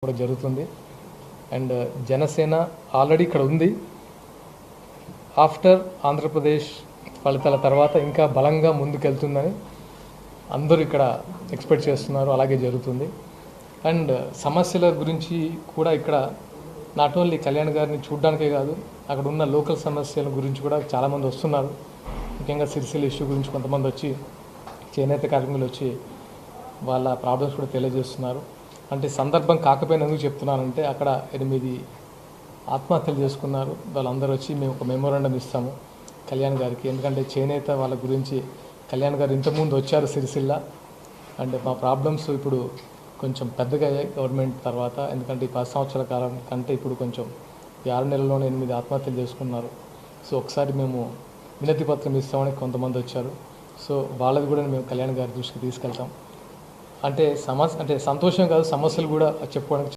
కూడా జరుగుతుంది. And Janasena already ఇక్కడ ఉంది. ఆఫ్టర్ ఆంధ్రప్రదేశ్ ఫలితాల తర్వాత ఇంకా బలంగా ముందుకెళ్తుందని అందరూ ఇక్కడ ఎక్స్పెక్ట్ చేస్తున్నారు. అలాగే జరుగుతుంది. అండ్ సమస్యల గురించి కూడా ఇక్కడ నాట్ ఓన్లీ కళ్యాణ్ గారిని చూడడానికే కాదు, అక్కడ ఉన్న లోకల్ సమస్యల గురించి కూడా చాలామంది వస్తున్నారు. ముఖ్యంగా సిరిసిల్ల ఇష్యూ గురించి కొంతమంది వచ్చి, చేనేత కార్మికులు వచ్చి వాళ్ళ ప్రాబ్లమ్స్ కూడా తెలియజేస్తున్నారు. అంటే సందర్భం కాకపోయినా ఎందుకు చెప్తున్నానంటే, అక్కడ 8 ఆత్మహత్యలు చేసుకున్నారు. వాళ్ళందరూ వచ్చి మేము ఒక మెమోరాండం ఇస్తాము కళ్యాణ్ గారికి. ఎందుకంటే చేనేత వాళ్ళ గురించి కళ్యాణ్ గారు ఇంతకుముందు వచ్చారు సిరిసిల్ల. అంటే మా ప్రాబ్లమ్స్ ఇప్పుడు కొంచెం పెద్దగా అయ్యాయి గవర్నమెంట్ తర్వాత. ఎందుకంటే ఈ 10 సంవత్సరాల కాలం కంటే ఇప్పుడు కొంచెం 6 నెలల్లోనే 8 ఆత్మహత్యలు చేసుకున్నారు. సో ఒకసారి మేము వినతి పత్రం ఇస్తామని కొంతమంది వచ్చారు. సో వాళ్ళది కూడా మేము కళ్యాణ్ గారి దృష్టికి తీసుకెళ్తాం. అంటే సంతోషం కాదు, సమస్యలు కూడా చెప్పుకోవడానికి